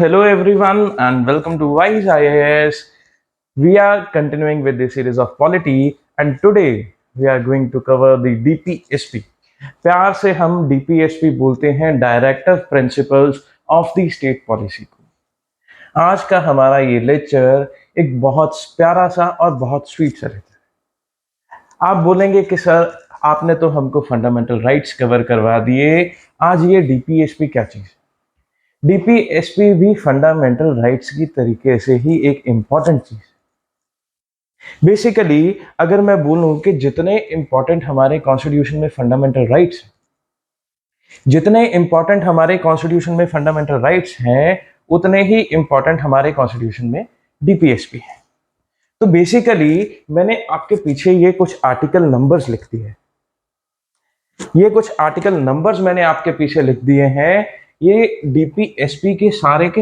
Hello everyone and welcome to Wise IAS. We are continuing with the series of polity and today we are going to cover the DPSP. प्यार से हम DPSP बोलते हैं directive principles of the state policy को। आज का हमारा ये लेक्चर एक बहुत प्यारा सा और बहुत स्वीट सा लेक्चर। आप बोलेंगे कि सर आपने तो हमको फंडामेंटल राइट्स कवर करवा दिए, आज ये डीपीएसपी क्या चीज़? डीपीएसपी भी फंडामेंटल राइट्स की तरीके से ही एक इंपॉर्टेंट चीज। बेसिकली अगर मैं बोलूं कि जितने इंपॉर्टेंट हमारे कॉन्स्टिट्यूशन में फंडामेंटल राइट्स जितने इंपॉर्टेंट हमारे कॉन्स्टिट्यूशन में फंडामेंटल राइट्स हैं, उतने ही इंपॉर्टेंट हमारे कॉन्स्टिट्यूशन में डीपीएसपी है। तो बेसिकली मैंने आपके पीछे ये कुछ आर्टिकल नंबर्स लिख दिए। ये कुछ आर्टिकल नंबर्स मैंने आपके पीछे लिख दिए हैं। ये डीपीएसपी के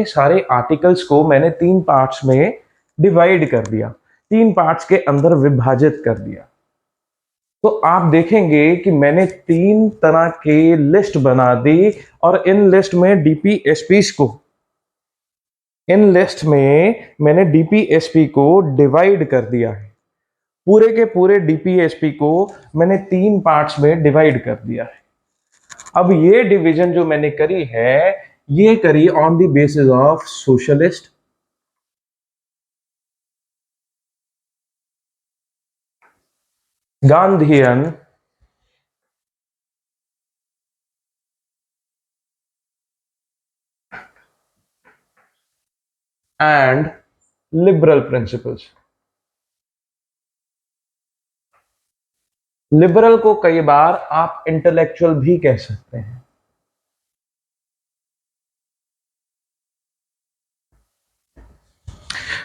सारे आर्टिकल्स को मैंने 3 पार्ट्स में डिवाइड कर दिया, 3 पार्ट्स के अंदर विभाजित कर दिया। तो आप देखेंगे कि मैंने 3 तरह के लिस्ट बना दी और इन लिस्ट में मैंने डीपीएसपी को डिवाइड कर दिया है। पूरे के पूरे डीपीएसपी को मैंने 3 पार्ट्स में डिवाइड कर दिया है। अब ये डिवीजन जो मैंने करी है, ये करी on the basis of socialist, Gandhian and liberal principles. Liberal को कई बार आप इंटेलेक्चुअल भी कह सकते हैं।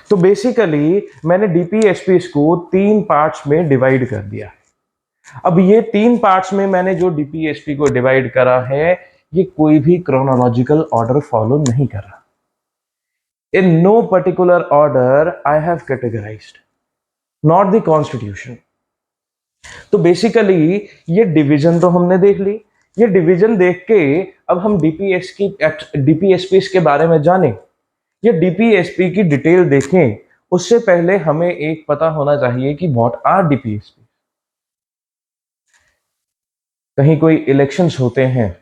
तो बेसिकली मैंने डीपीएसपी को 3 पार्ट्स में डिवाइड कर दिया। अब ये 3 पार्ट्स में मैंने जो डीपीएसपी को डिवाइड करा है, ये कोई भी क्रोनोलॉजिकल ऑर्डर फॉलो नहीं कर रहा। In no particular order I have categorised, not the constitution. तो बेसिकली ये डिवीजन तो हमने देख ली। ये डिवीजन देख के अब हम डीपीएसपी के बारे में जाने या डीपीएसपी की डिटेल देखें, उससे पहले हमें एक पता होना चाहिए कि व्हाट आर डीपीएसपी। कहीं कोई इलेक्शंस होते हैं,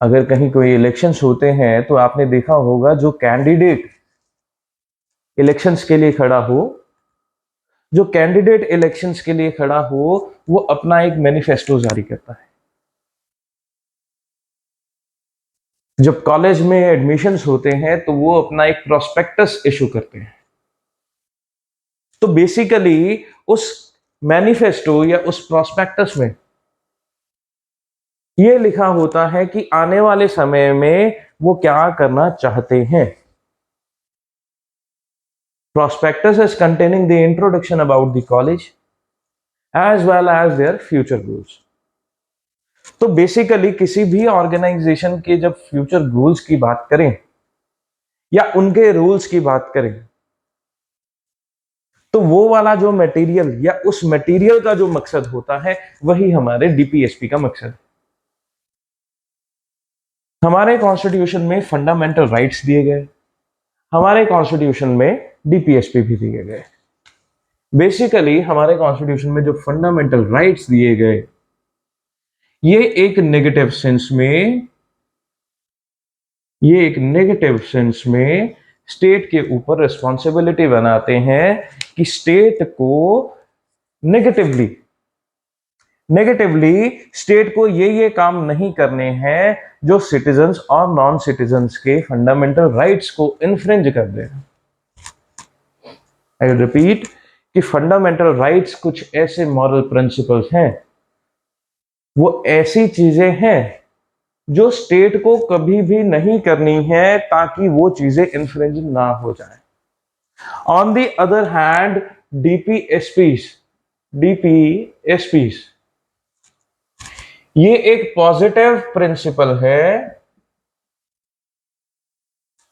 अगर कहीं कोई इलेक्शंस होते हैं तो आपने देखा होगा जो कैंडिडेट इलेक्शंस के लिए खड़ा हो, वो अपना एक मैनिफेस्टो जारी करता है। जब कॉलेज में एडमिशन्स होते हैं तो वो अपना एक प्रोस्पेक्टस इशू करते हैं। तो बेसिकली उस मैनिफेस्टो या उस प्रोस्पेक्टस में ये लिखा होता है कि आने वाले समय में वो क्या करना चाहते हैं। Prospectus is containing the introduction about the college as well as their future goals. तो बेसिकली किसी भी ऑर्गेनाइजेशन के जब फ्यूचर गोल्स की बात करें या उनके रूल्स की बात करें, तो वो वाला जो मटेरियल या उस मटेरियल का जो मकसद होता है, वही हमारे डीपीएसपी का मकसद है। हमारे कॉन्स्टिट्यूशन में फंडामेंटल राइट्स दिए गए, हमारे कॉन्स्टिट्यूशन में डीपीएसपी भी दिए गए। बेसिकली हमारे कॉन्स्टिट्यूशन में जो फंडामेंटल राइट्स दिए गए, ये एक नेगेटिव सेंस में स्टेट के ऊपर रिस्पॉन्सिबिलिटी बनाते हैं कि स्टेट को नेगेटिवली स्टेट को ये काम नहीं करने हैं जो सिटीजन्स और नॉन सिटीजन्स के फंडामेंटल राइट्स को इन्फ्रिंज कर दे। आई रिपीट कि फंडामेंटल राइट्स कुछ ऐसे मॉरल प्रिंसिपल्स हैं, वो ऐसी चीजें हैं जो स्टेट को कभी भी नहीं करनी है ताकि वो चीजें इन्फ्रिंज ना हो जाए। ऑन द अदर हैंड डीपीएसपीस ये एक पॉजिटिव प्रिंसिपल है।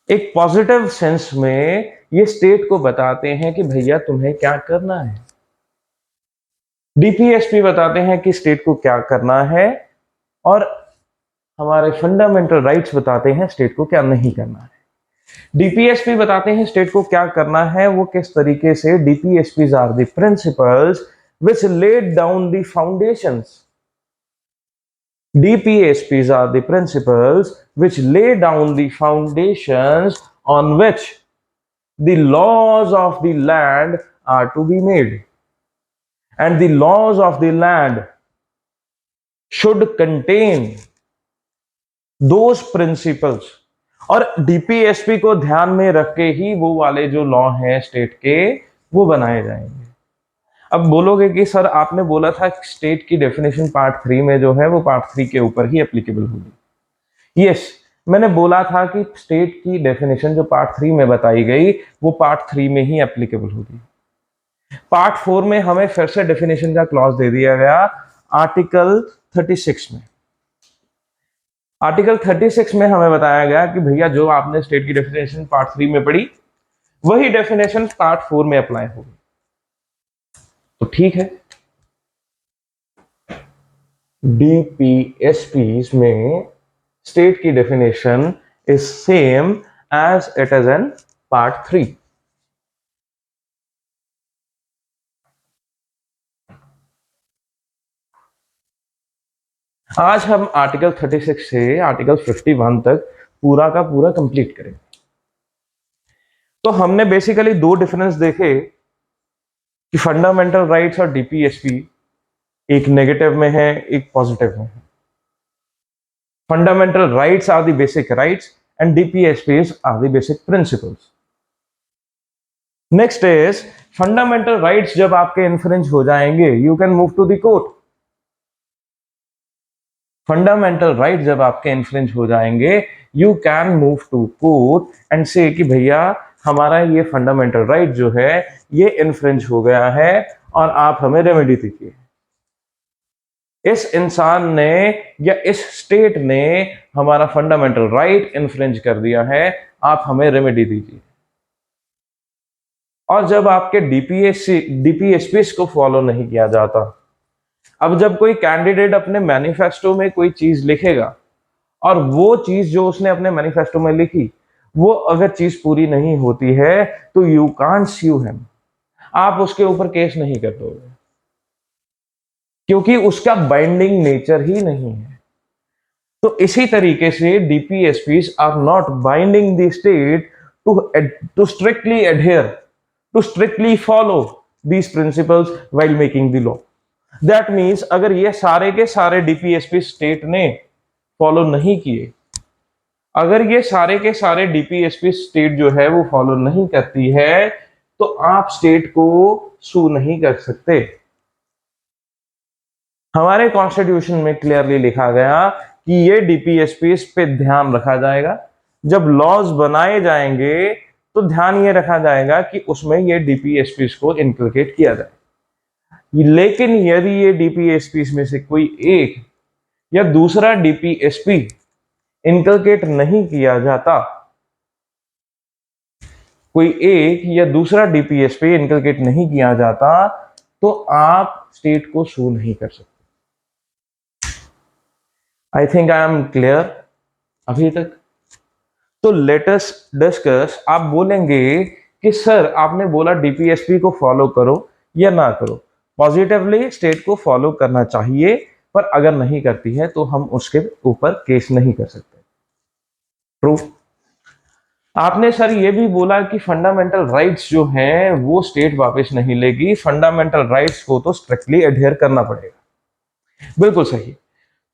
एक पॉजिटिव सेंस में ये स्टेट को बताते हैं कि भैया तुम्हें क्या करना है। डीपीएसपी बताते हैं कि स्टेट को क्या करना है और हमारे फंडामेंटल राइट्स बताते हैं स्टेट को क्या नहीं करना है। डीपीएसपी बताते हैं स्टेट को क्या करना है, वो किस तरीके से। DPSPs are the principles which laid down the foundations. DPSPs are the principles which lay down the foundations on which the laws of the land are to be made. And the laws of the land should contain those principles. और DPSP को ध्यान में रख के ही वो वाले जो law हैं स्टेट के वो बनाए जाएंगे। अब बोलोगे कि सर आपने बोला था स्टेट की डेफिनेशन पार्ट 3 में जो है वो पार्ट 3 के ऊपर ही एप्लीकेबल होगी। यस, मैंने बोला था कि स्टेट की डेफिनेशन जो पार्ट 3 में बताई गई वो पार्ट 3 में ही एप्लीकेबल होगी। पार्ट 4 में हमें फिर से डेफिनेशन का क्लॉज दे दिया गया आर्टिकल 36 में। आर्टिकल 36 में हमें बताया गया कि भैया जो आपने स्टेट की डेफिनेशन पार्ट 3 में पढ़ी वही डेफिनेशन पार्ट 4 में अप्लाई होगी। तो ठीक है, डीपीएसपीज में स्टेट की definition is same as it is in part 3। आज हम आर्टिकल 36 से आर्टिकल 51 तक पूरा का पूरा कंप्लीट करेंगे। तो हमने बेसिकली दो डिफरेंस देखे कि फंडामेंटल राइट्स और डीपीएसपी एक नेगेटिव में है, एक पॉजिटिव में है। Fundamental rights are the basic rights and DPSPs are the basic principles. Next is fundamental rights जब आपके इन्फ्रिंज हो जाएंगे you can move to the court. Fundamental right जब आपके इन्फ्रिंज हो जाएंगे you can move to court and say कि भैया हमारा ये फंडामेंटल राइट जो है ये इन्फ्रिंज हो गया है और आप हमें रेमेडी दीजिए। इस इंसान ने या इस स्टेट ने हमारा फंडामेंटल राइट इन्फ्रिंज कर दिया है, आप हमें रेमेडी दीजिए। और जब आपके डीपीएसपी को फॉलो नहीं किया जाता, अब जब कोई कैंडिडेट अपने मैनिफेस्टो में कोई चीज लिखेगा और वो चीज जो उसने अपने मैनिफेस्टो में लिखी वो अगर चीज पूरी नहीं होती है तो यू कांट स्यू हिम, आप उसके ऊपर केस नहीं कर दोगे क्योंकि उसका बाइंडिंग नेचर ही नहीं है। तो इसी तरीके से DPSPs are not binding the state to strictly adhere, to strictly follow these principles while making the law. That means अगर ये सारे के सारे डीपीएसपी स्टेट ने फॉलो नहीं किए, अगर ये सारे के सारे डीपीएसपी स्टेट जो है वो फॉलो नहीं करती है तो आप स्टेट को सू नहीं कर सकते। हमारे कॉन्स्टिट्यूशन में क्लियरली लिखा गया कि ये डीपीएसपी पे ध्यान रखा जाएगा। जब लॉज बनाए जाएंगे तो ध्यान ये रखा जाएगा कि उसमें ये डीपीएसपी को इंक्लकेट किया जाए। लेकिन यदि ये डीपीएसपी में से कोई एक या दूसरा डीपीएसपी इनकलकेट नहीं किया जाता, कोई एक या दूसरा डीपीएसपी इनकलकेट नहीं किया जाता तो आप स्टेट को सू नहीं कर सकते। I think I am clear अभी तक। तो लेट अस डिस्कस। आप बोलेंगे कि सर आपने बोला डीपीएसपी को फॉलो करो या ना करो। पॉजिटिवली स्टेट को फॉलो करना चाहिए, पर अगर नहीं करती है तो हम उसके ऊपर केस नहीं कर सकते। ट्रू। आपने सर ये भी बोला कि फंडामेंटल राइट्स जो हैं वो स्टेट वापस नहीं लेगी, फंडामेंटल राइट्स को तो स्ट्रिक्टली एडहेयर करना पड़ेगा। बिल्कुल सही।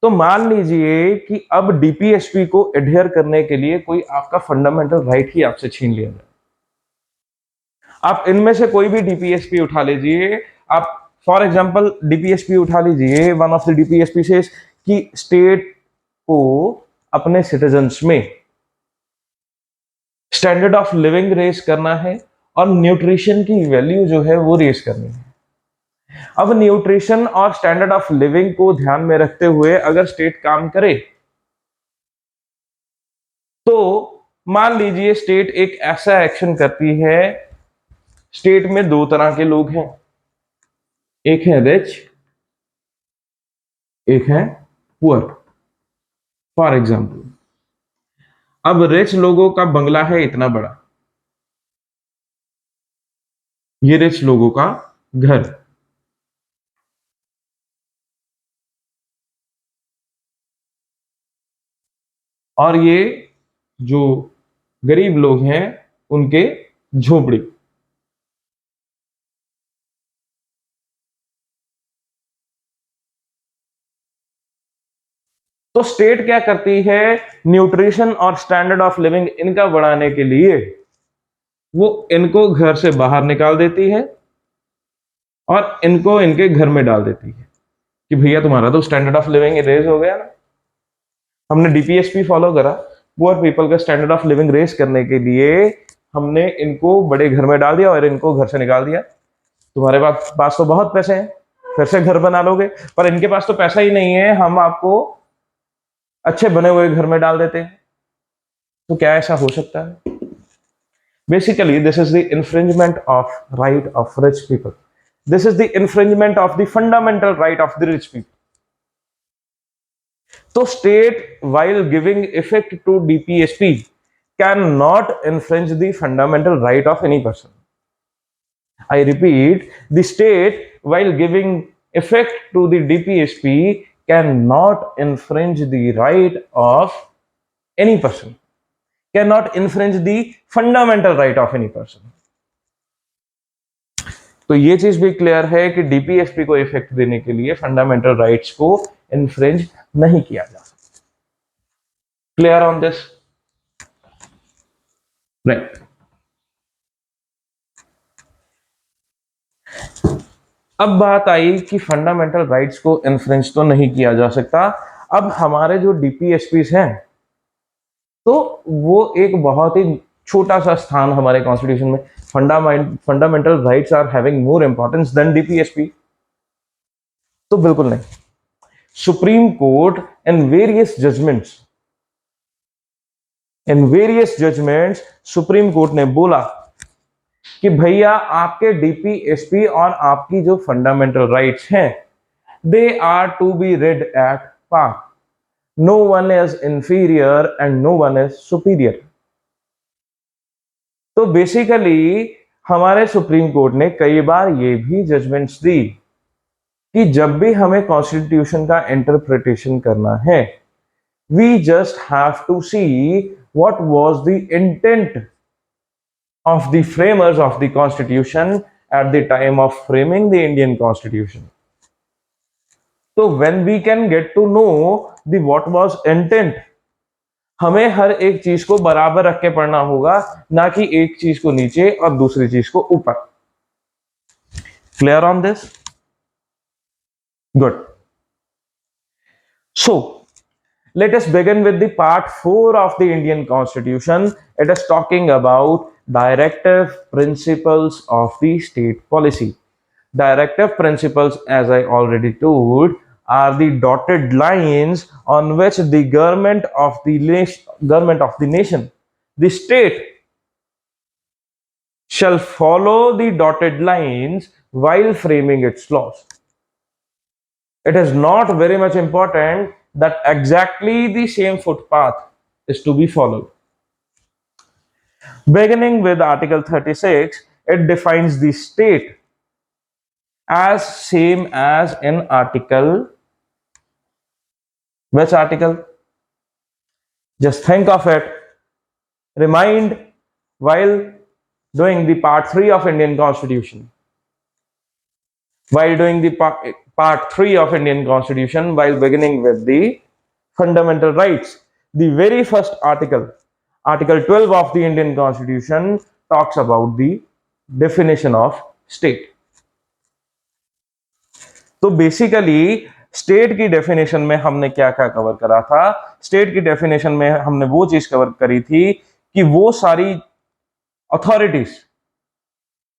तो मान लीजिए कि अब डीपीएसपी को एडहेयर करने के लिए कोई आपका फंडामेंटल राइट ही आपसे छीन लिया जाए। आप इनमें से कोई भी डीपीएसपी उठा लीजिए। आप फॉर एग्जांपल डीपीएसपी उठा लीजिए, वन ऑफ द डीपीएसपी से कि स्टेट को अपने सिटीजन्स में स्टैंडर्ड ऑफ लिविंग रेस करना है और न्यूट्रिशन की वैल्यू जो है वो रेस करनी है। अब न्यूट्रिशन और स्टैंडर्ड ऑफ लिविंग को ध्यान में रखते हुए अगर स्टेट काम करे तो मान लीजिए स्टेट एक ऐसा एक्शन करती है। स्टेट में दो तरह के लोग हैं, एक है रिच, एक है पुअर। फॉर एग्जाम्पल, अब रिच लोगों का बंगला है इतना बड़ा, ये रिच लोगों का घर, और ये जो गरीब लोग हैं उनके झोपड़ी। तो स्टेट क्या करती है, न्यूट्रिशन और स्टैंडर्ड ऑफ लिविंग इनका बढ़ाने के लिए वो इनको घर से बाहर निकाल देती है और इनको इनके घर में डाल देती है कि भैया तुम्हारा तो स्टैंडर्ड ऑफ लिविंग रेज हो गया ना। हमने डीपीएसपी फॉलो करा, पुअर पीपल का स्टैंडर्ड ऑफ लिविंग रेज करने के लिए हमने इनको बड़े घर में डाल दिया और इनको घर से निकाल दिया। तुम्हारे पास तो बहुत पैसे हैं, फिर से घर बना लोगे, पर इनके पास तो पैसा ही नहीं है, हम आपको अच्छे बने हुए घर में डाल देते हैं। तो क्या ऐसा हो सकता है? Basically this is the infringement of right of rich people, this is the infringement of the fundamental right of the rich people. तो state while giving effect to DPSP cannot infringe the fundamental right of any person. I repeat, the state while giving effect to the DPSP cannot infringe the right of any person, cannot infringe the fundamental right of any person. तो ये चीज भी clear है कि DPSP को effect देने के लिए फंडामेंटल राइट्स को इन्फ्रिंज नहीं किया जा सकता। Clear on this? राइट। अब बात आई कि फंडामेंटल राइट्स को इन्फ्रिंज तो नहीं किया जा सकता। अब हमारे जो डीपीएसपीस हैं तो वो एक बहुत ही छोटा सा स्थान हमारे कॉन्स्टिट्यूशन में, fundamental rights are having more importance than DPSP? तो बिल्कुल नहीं। Supreme court in various judgments supreme court ने बोला कि भैया आपके डीपीएसपी और आपकी जो फंडामेंटल राइट्स हैं they are to be read at par, no one is inferior and no one is superior. तो बेसिकली हमारे सुप्रीम कोर्ट ने कई बार ये भी जजमेंट्स दी कि जब भी हमें कॉन्स्टिट्यूशन का इंटरप्रिटेशन करना है, we just have to see what was the intent of the framers of the constitution at the time of framing the Indian constitution. So when we can get to know the what was intent, हमें हर एक चीज को बराबर रख के पढ़ना होगा, ना कि एक चीज को नीचे और दूसरी चीज को ऊपर। Clear on this? Good. So let us begin with the part 4 of the Indian Constitution. It is talking about directive principles of the state policy. Directive principles, as I already told, are the dotted lines on which the government of the nation, the state, shall follow the dotted lines while framing its laws. It is not very much important that exactly the same footpath is to be followed. Beginning with Article 36, it defines the state as same as in Article. Which article? Just think of it. Remind while doing the part 3 of Indian Constitution. While doing the part 3 of Indian Constitution, while beginning with the fundamental rights, the very first article, Article 12 of the Indian Constitution, talks about the definition of state. तो basically state की definition में हमने क्या क्या cover करा था? State की definition में हमने वो चीज कवर करी थी कि वो सारी अथॉरिटीज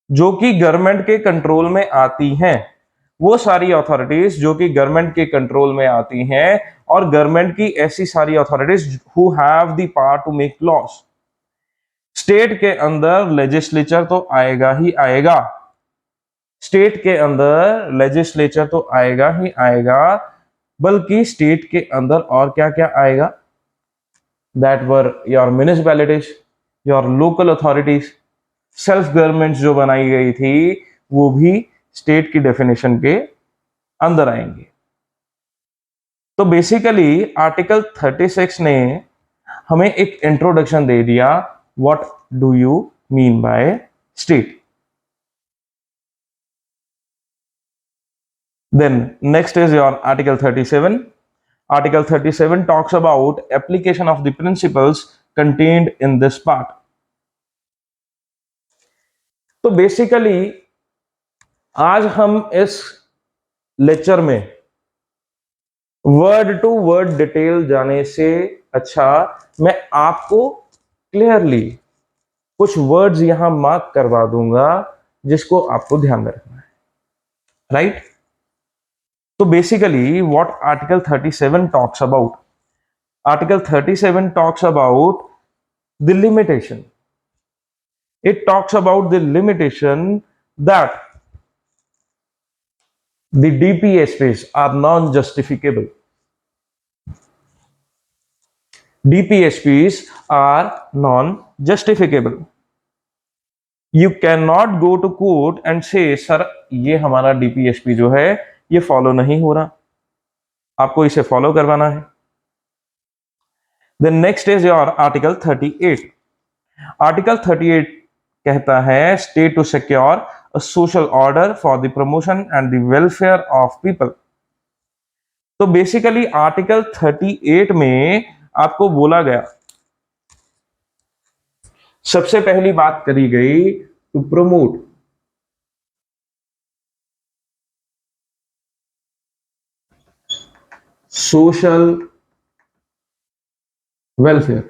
जो कि गवर्नमेंट के कंट्रोल में आती हैं, वो सारी अथॉरिटीज जो कि गवर्नमेंट के कंट्रोल में आती हैं, और गवर्नमेंट की ऐसी सारी authorities who have the power to make laws. State के अंदर लेजिस्लेचर तो आएगा ही आएगा, स्टेट के अंदर लेजिस्लेचर तो आएगा ही आएगा, बल्कि स्टेट के अंदर और क्या क्या आएगा? That were your municipalities, your local authorities, self governments जो बनाई गई थी वो भी स्टेट की डेफिनेशन के अंदर आएंगे। तो बेसिकली आर्टिकल 36 ने हमें एक इंट्रोडक्शन दे दिया, what do you mean by state. Then next is your article 37। Article 37 talks about application of the principles contained in this part. तो बेसिकली आज हम इस लेक्चर में वर्ड टू वर्ड डिटेल जाने से अच्छा मैं आपको क्लियरली कुछ वर्ड्स यहां मार्क करवा दूंगा जिसको आपको ध्यान में रखना है, राइट? तो basically what article 37 talks about, article 37 talks about the limitation, it talks about the limitation that the DPSPs are non-justificable. DPSPs are non-justificable. You cannot go to court and say sir ये हमारा DPSP जो है ये follow नहीं हो रहा, आपको इसे फॉलो करवाना है। Then next is your article 38. Article 38 कहता है state to secure a social order for the promotion and the welfare of people. तो बेसिकली आर्टिकल 38 में आपको बोला गया, सबसे पहली बात करी गई to promote social welfare.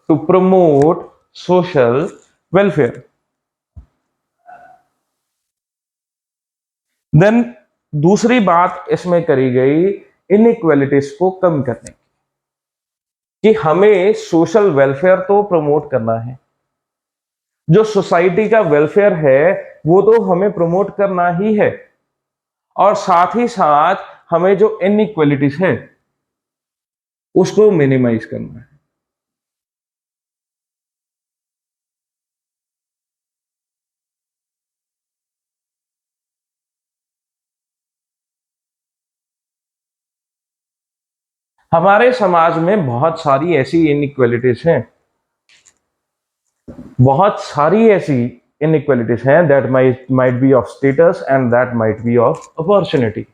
To promote social welfare. Then दूसरी बात इसमें करी गई इनइक्वालिटीज को कम करने की, कि हमें सोशल वेलफेयर तो प्रमोट करना है, जो सोसाइटी का वेलफेयर है वो तो हमें प्रमोट करना ही है, और साथ ही साथ हमें जो इनइक्वालिटीज है उसको मिनिमाइज करना है। हमारे समाज में बहुत सारी ऐसी इनइक्वालिटीज हैं, बहुत सारी ऐसी इनइक्वालिटीज हैं that might be of status and that might be of opportunity.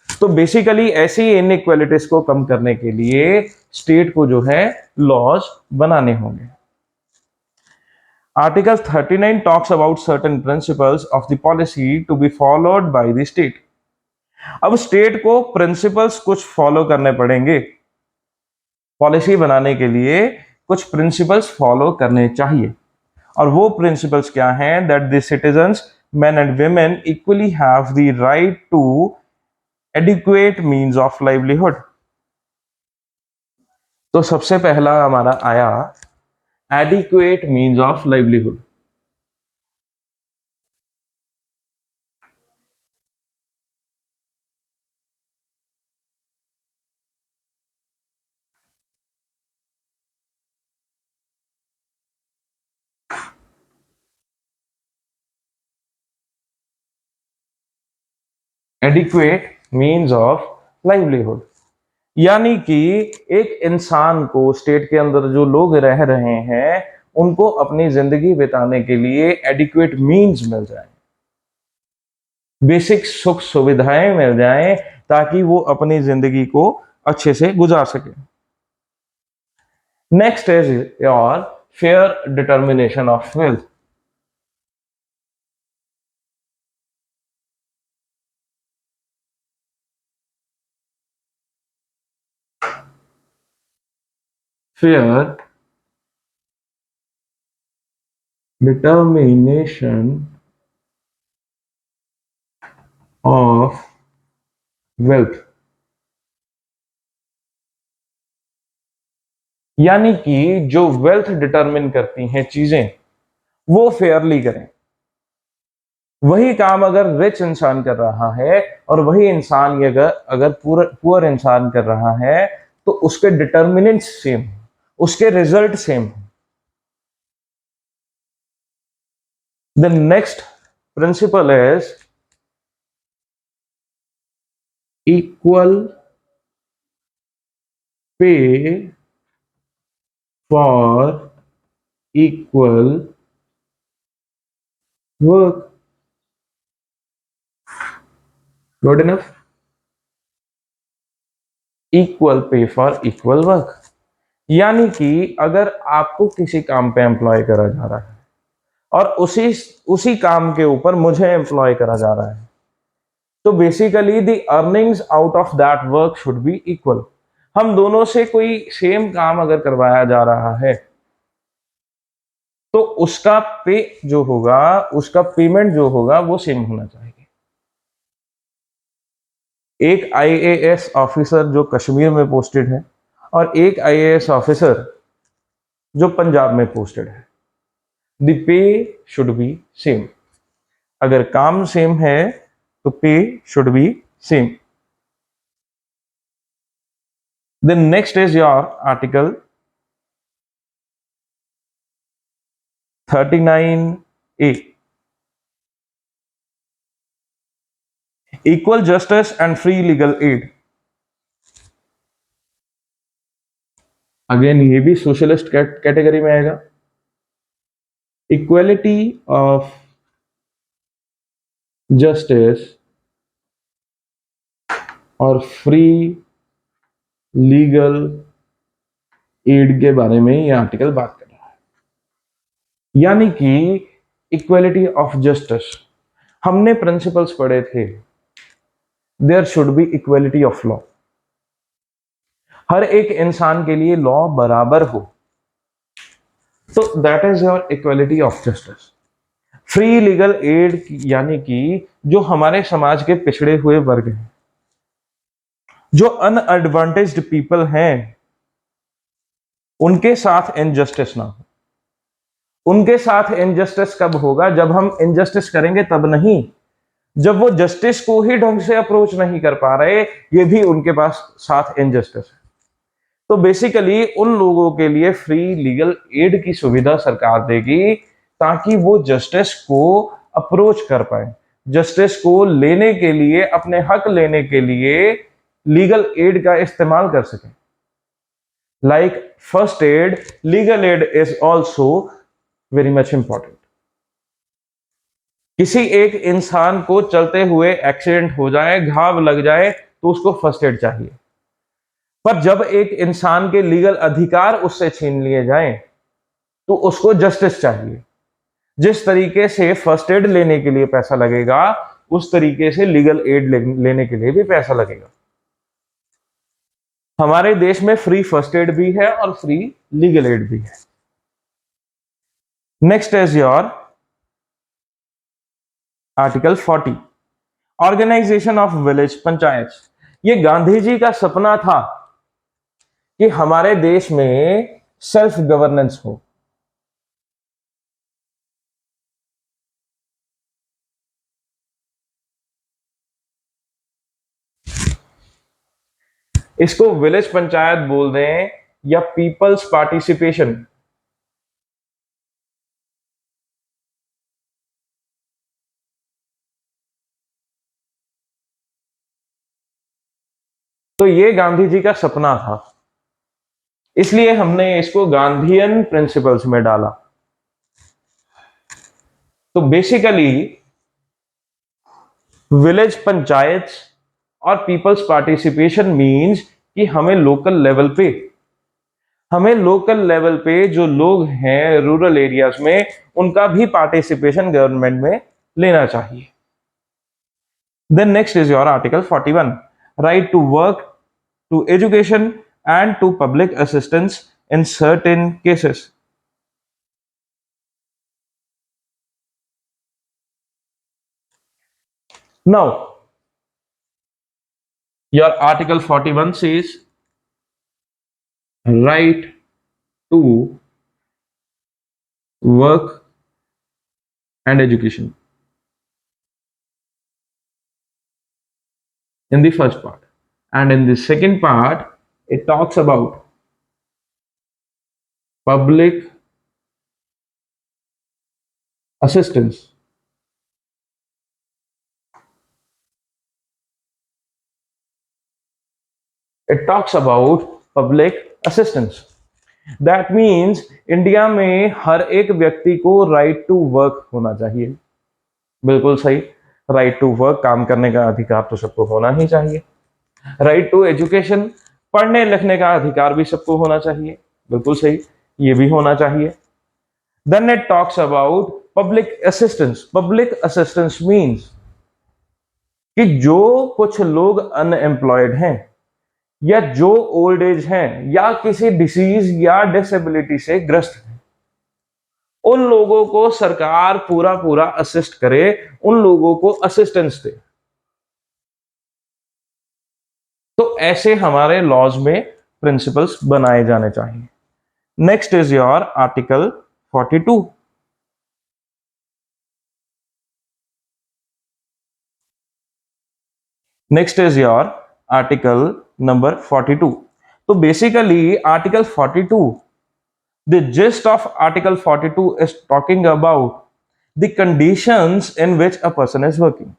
तो बेसिकली ऐसी इनइक्वालिटीज को कम करने के लिए स्टेट को जो है लॉज बनाने होंगे। Article 39 talks about certain principles of the policy to be followed by the state. अब स्टेट को प्रिंसिपल्स कुछ फॉलो करने पड़ेंगे, पॉलिसी बनाने के लिए कुछ प्रिंसिपल्स फॉलो करने चाहिए, और वो प्रिंसिपल्स क्या हैं? That the citizens men and women equally have the right to adequate means of livelihood। तो सबसे पहला हमारा आया adequate means of livelihood। Adequate means of livelihood, यानी कि एक इंसान को स्टेट के अंदर जो लोग रह रहे हैं उनको अपनी जिंदगी बिताने के लिए एडिक्वेट मीन्स मिल जाए, बेसिक सुख सुविधाएं मिल जाएं ताकि वो अपनी जिंदगी को अच्छे से गुजार सके। Next is your fair determination of wealth. Fair determination of wealth, यानी कि जो वेल्थ डिटरमिन करती हैं चीजें वो फेयरली करें। वही काम अगर रिच इंसान कर रहा है और वही इंसान ये अगर अगर पुअर इंसान कर रहा है, तो उसके डिटर्मिनेंट्स सेम, उसके result same. The next principle is equal pay for equal work. Good enough. Equal pay for equal work, यानी कि अगर आपको किसी काम पे एम्प्लॉय करा जा रहा है और उसी उसी काम के ऊपर मुझे एम्प्लॉय करा जा रहा है, तो basically the earnings out of that work should be equal. हम दोनों से कोई सेम काम अगर करवाया जा रहा है, तो उसका पे जो होगा, उसका पेमेंट जो होगा वो सेम होना चाहिए। एक आईएएस ऑफिसर जो कश्मीर में पोस्टेड है और एक आईएएस ऑफिसर जो पंजाब में पोस्टेड है, the pay should be same. अगर काम सेम है तो pay should be same. Then next is your article 39A, equal justice and free legal aid. Again ये भी सोशलिस्ट कैटेगरी में आएगा। इक्वलिटी ऑफ जस्टिस और फ्री लीगल एड के बारे में ये आर्टिकल बात कर रहा है। यानी कि इक्वलिटी ऑफ जस्टिस, हमने प्रिंसिपल्स पढ़े थे, there should be equality of law. हर एक इंसान के लिए लॉ बराबर हो, तो that is your equality of justice. Free legal aid यानी कि जो हमारे समाज के पिछड़े हुए वर्ग हैं, जो अनएडवांटेज्ड पीपल हैं, उनके साथ इनजस्टिस ना हो। उनके साथ इनजस्टिस कब होगा? जब हम इनजस्टिस करेंगे तब नहीं, जब वो जस्टिस को ही ढंग से अप्रोच नहीं कर पा रहे, ये भी उनके पास साथ इनजस्टिस है। तो बेसिकली उन लोगों के लिए फ्री लीगल एड की सुविधा सरकार देगी, ताकि वो जस्टिस को अप्रोच कर पाए, जस्टिस को लेने के लिए, अपने हक लेने के लिए लीगल एड का इस्तेमाल कर सकें। Like first aid, legal aid is also very much important. किसी एक इंसान को चलते हुए एक्सीडेंट हो जाए, घाव लग जाए, तो उसको फर्स्ट एड चाहिए। पर जब एक इंसान के लीगल अधिकार उससे छीन लिए जाएं, तो उसको जस्टिस चाहिए। जिस तरीके से फर्स्ट एड लेने के लिए पैसा लगेगा, उस तरीके से लीगल एड लेने के लिए भी पैसा लगेगा। हमारे देश में फ्री फर्स्ट एड भी है और फ्री लीगल एड भी है। Next is your article 40, organisation of village panchayat. ये गांधी जी का सपना था कि हमारे देश में सेल्फ गवर्नेंस हो। इसको विलेज पंचायत बोल दें या पीपल्स पार्टिसिपेशन, तो ये गांधी जी का सपना था, इसलिए हमने इसको गांधीयन प्रिंसिपल्स में डाला। तो बेसिकली विलेज पंचायत और पीपल्स पार्टिसिपेशन मींस कि हमें लोकल लेवल पे जो लोग हैं रूरल एरियाज में, उनका भी पार्टिसिपेशन गवर्नमेंट में लेना चाहिए। Then next is your article 41, right to work, to education and to public assistance in certain cases. Now your article 41 says right to work and education. in the first part. And in the second part, it talks about public assistance. It talks about public assistance. That means India में हर एक व्यक्ति को right to work होना चाहिए। बिल्कुल सही। Right to work, काम करने का अधिकार तो सबको होना ही चाहिए। राइट टू एजुकेशन, पढ़ने लिखने का अधिकार भी सबको होना चाहिए। बिल्कुल सही, ये भी होना चाहिए। Then it talks about public assistance. Public assistance means कि जो कुछ लोग अनएम्प्लॉयड हैं या जो ओल्ड एज हैं या किसी डिसीज या डिसेबिलिटी से ग्रस्त हैं, उन लोगों को सरकार पूरा पूरा असिस्ट करे, उन लोगों को असिस्टेंस दे। तो ऐसे हमारे लॉज में प्रिंसिपल्स बनाए जाने चाहिए। Next is your article 42। Next is your article number 42। तो basically article 42, the gist of article 42 is talking about the conditions in which a person is working.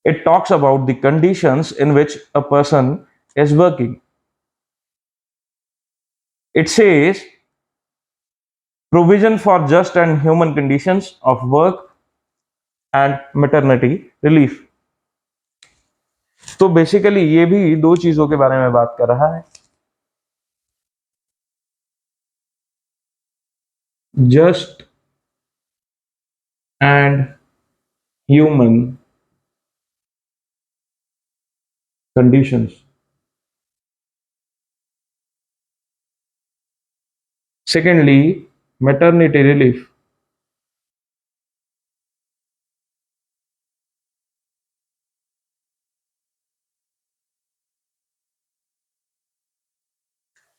It talks about the conditions in which a person is working. It says provision for just and human conditions of work and maternity relief. तो basically ये भी दो चीजों के बारे में बात कर रहा है, just and human conditions. Secondly, maternity relief.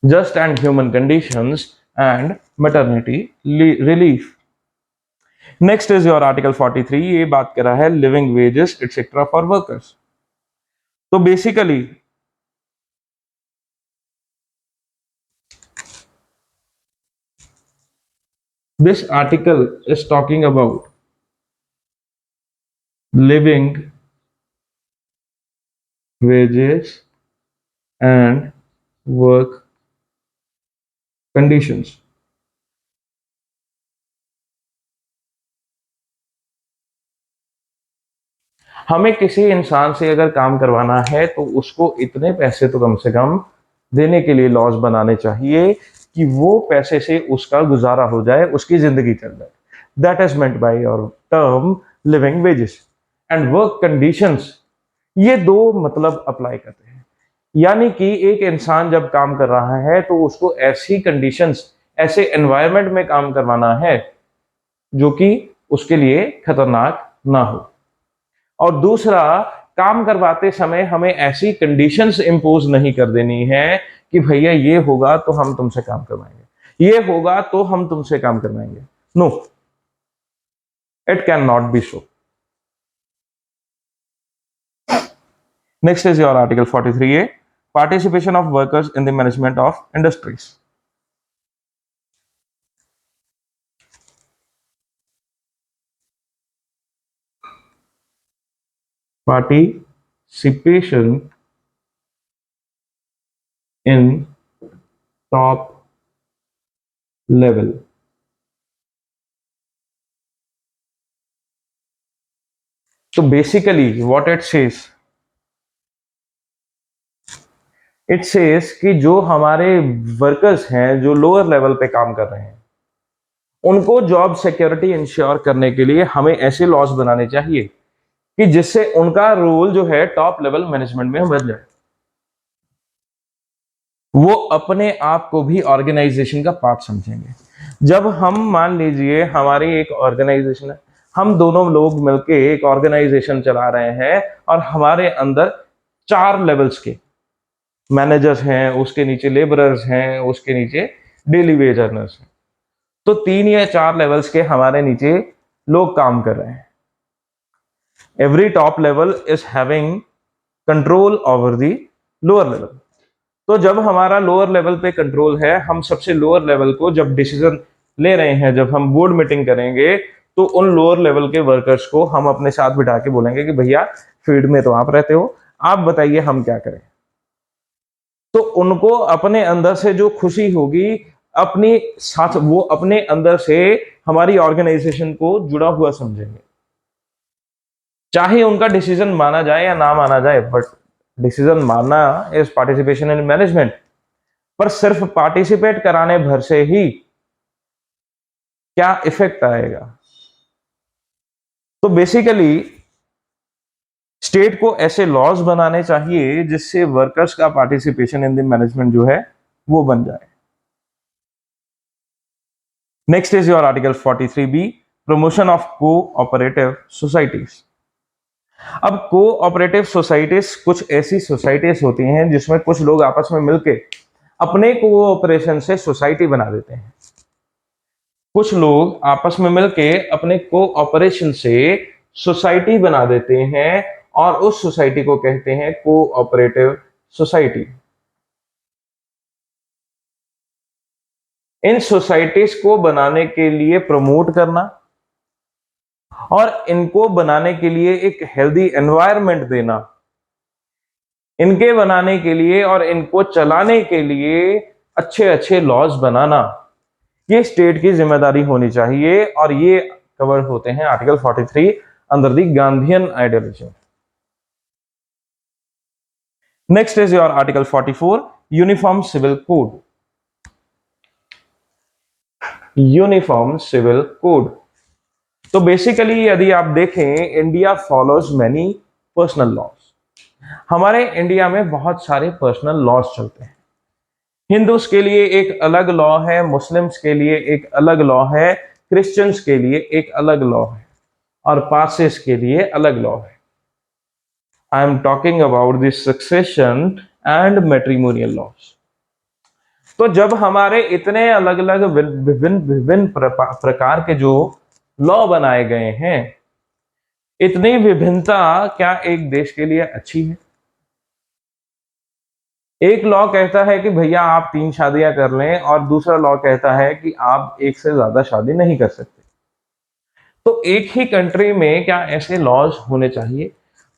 Just and human conditions and maternity relief. Next is your article 43. ये बात कर रहा है living wages etc. for workers. तो basically this article is talking about living wages and work conditions. हमें किसी इंसान से अगर काम करवाना है तो उसको इतने पैसे तो कम से कम देने के लिए लॉज बनाने चाहिए कि वो पैसे से उसका गुजारा हो जाए, उसकी जिंदगी चल जाए। That is meant by your term living wages and work conditions. ये दो मतलब अप्लाई करते हैं, यानी कि एक इंसान जब काम कर रहा है तो उसको ऐसी कंडीशंस, ऐसे एनवायरनमेंट में काम करवाना है जो कि उसके लिए खतरनाक ना हो। और दूसरा, काम करवाते समय हमें ऐसी कंडीशंस इंपोज नहीं कर देनी है कि भैया ये होगा तो हम तुमसे काम करवाएंगे, ये होगा तो हम तुमसे काम करवाएंगे। No, it can not be so. Next is your article 43A, participation of workers in the management of industries. Participation in top level. So basically what it says, it says कि जो हमारे वर्कर्स हैं जो lower level पे काम कर रहे हैं, उनको जॉब सिक्योरिटी इंश्योर करने के लिए हमें ऐसे लॉज बनाने चाहिए कि जिससे उनका रोल जो है टॉप लेवल मैनेजमेंट में बदल जाए, वो अपने आप को भी ऑर्गेनाइजेशन का पार्ट समझेंगे। जब हम मान लीजिए हमारी एक ऑर्गेनाइजेशन है, हम दोनों लोग मिलके एक ऑर्गेनाइजेशन चला रहे हैं और हमारे अंदर 4 लेवल्स के मैनेजर्स हैं, उसके नीचे लेबरर्स हैं, उसके नीचे डेली वेज अर्नर्स हैं, तो 3 या 4 लेवल्स के हमारे नीचे लोग काम कर रहे हैं। every top level is having control over the lower level. तो जब हमारा लोअर लेवल पे कंट्रोल है, हम सबसे लोअर लेवल को जब डिसीजन ले रहे हैं, जब हम बोर्ड मीटिंग करेंगे, तो उन लोअर लेवल के वर्कर्स को हम अपने साथ बिठा के बोलेंगे कि भैया फील्ड में तो आप रहते हो, आप बताइए हम क्या करें। तो उनको अपने अंदर से जो खुशी होगी, अपनी साथ वो अपने अंदर से हमारी ऑर्गेनाइजेशन को जुड़ा हुआ समझेंगे, चाहे उनका डिसीजन माना जाए या ना माना जाए, बट डिसीजन मानना इज पार्टिसिपेशन इन मैनेजमेंट। पर सिर्फ पार्टिसिपेट कराने भर से ही क्या इफेक्ट आएगा? तो बेसिकली स्टेट को ऐसे लॉज बनाने चाहिए जिससे वर्कर्स का पार्टिसिपेशन इन द मैनेजमेंट जो है वो बन जाए। Next is your article 43B, promotion of cooperative societies. अब कोऑपरेटिव सोसाइटीज कुछ ऐसी सोसाइटीज होती हैं जिसमें कुछ लोग आपस में मिलके अपने कोऑपरेशन से सोसाइटी बना देते हैं। कुछ लोग आपस में मिलके अपने कोऑपरेशन से सोसाइटी बना देते हैं और उस सोसाइटी को कहते हैं कोऑपरेटिव सोसाइटी। इन सोसाइटीज को बनाने के लिए प्रमोट करना और इनको बनाने के लिए एक हेल्दी एनवायरनमेंट देना, इनके बनाने के लिए और इनको चलाने के लिए अच्छे अच्छे लॉज बनाना, ये स्टेट की जिम्मेदारी होनी चाहिए। और ये कवर होते हैं article 43 under the Gandhian ideology. Next is your article 44, uniform civil code. Uniform civil code, तो बेसिकली यदि आप देखें, India follows many personal laws. हमारे इंडिया में बहुत सारे पर्सनल लॉज चलते हैं। हिंदूज के लिए एक अलग लॉ है, मुस्लिम्स के लिए एक अलग लॉ है, क्रिश्चियंस के लिए एक अलग लॉ है, और पार्सीज के लिए अलग लॉ है। I am talking about the succession and matrimonial laws. तो जब हमारे इतने अलग अलग विभिन्न विभिन्न प्रकार के जो लॉ बनाए गए हैं, इतनी विभिन्नता क्या एक देश के लिए अच्छी है? एक लॉ कहता है कि भैया आप 3 शादियां कर लें, और दूसरा लॉ कहता है कि आप एक से ज्यादा शादी नहीं कर सकते। तो एक ही कंट्री में क्या ऐसे लॉज होने चाहिए?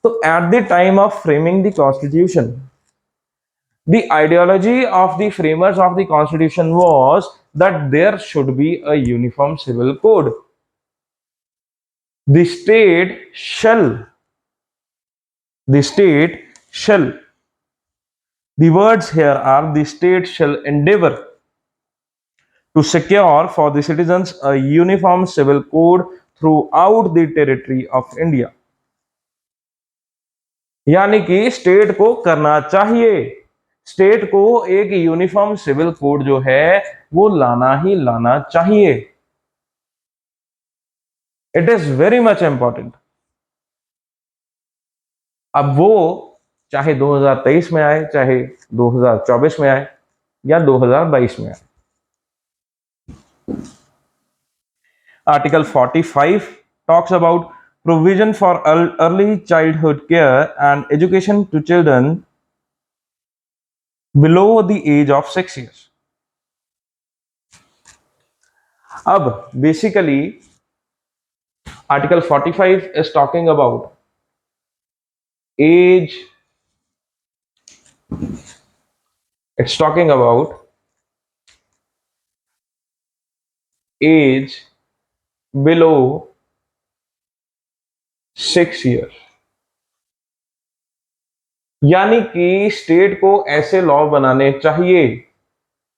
तो at the time of framing the constitution, the ideology of the framers of the constitution was that there should be a uniform civil code. The state shall, the state shall, the words here are the state shall endeavor to secure for the citizens a uniform civil code throughout the territory of India. यानी कि state को करना चाहिए, state को एक uniform civil code जो है वो लाना ही लाना चाहिए। It is very much important. अब वो चाहे 2023 में आए, चाहे 2024 में आए, या 2022 में आए। Article 45 talks about provision for early childhood care and education to children below the age of 6 years. अब basically article 45 is talking about age, it's talking about age below 6 years। यानी कि स्टेट को ऐसे लॉ बनाने चाहिए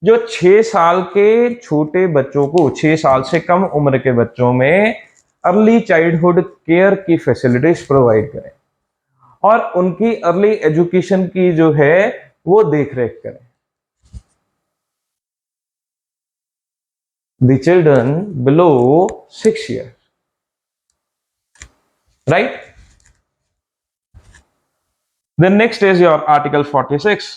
जो 6 साल के छोटे बच्चों को, 6 साल से कम उम्र के बच्चों में अर्ली चाइल्डहुड केयर की फैसिलिटीज प्रोवाइड करें और उनकी अर्ली एजुकेशन की जो है वो देख रेख करें। The children below 6 years, right? Then next is your article 46,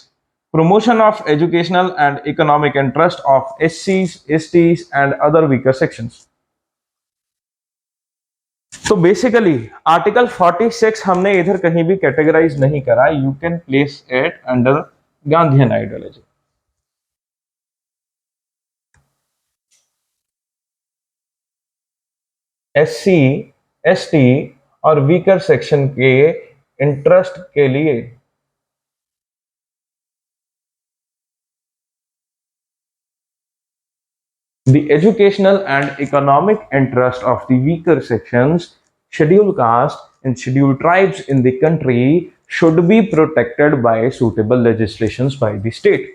promotion of educational and economic interest of SCs, STs and other weaker sections। तो बेसिकली आर्टिकल 46 हमने इधर कहीं भी कैटेगराइज नहीं करा, you can place it under Gandhian ideology. SC, ST और weaker section के interest के लिए the educational and economic interest of the weaker sections, scheduled caste and scheduled tribes in the country should be protected by suitable legislations by the state.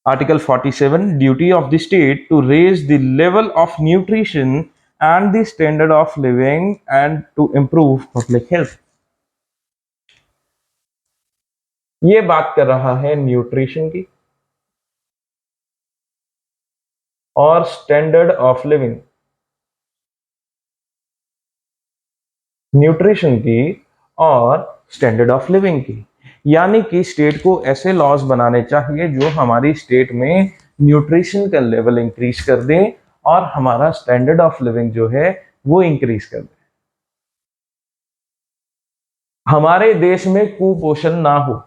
Article 47, duty of the state to raise the level of nutrition and the standard of living and to improve public health. ये बात कर रहा है nutrition की और standard of living, nutrition की और standard of living की, यानी कि स्टेट को ऐसे लॉज बनाने चाहिए जो हमारी स्टेट में न्यूट्रिशन का लेवल इंक्रीज कर दें और हमारा स्टैंडर्ड ऑफ लिविंग जो है वो इंक्रीज कर दे। हमारे देश में कुपोषण ना हो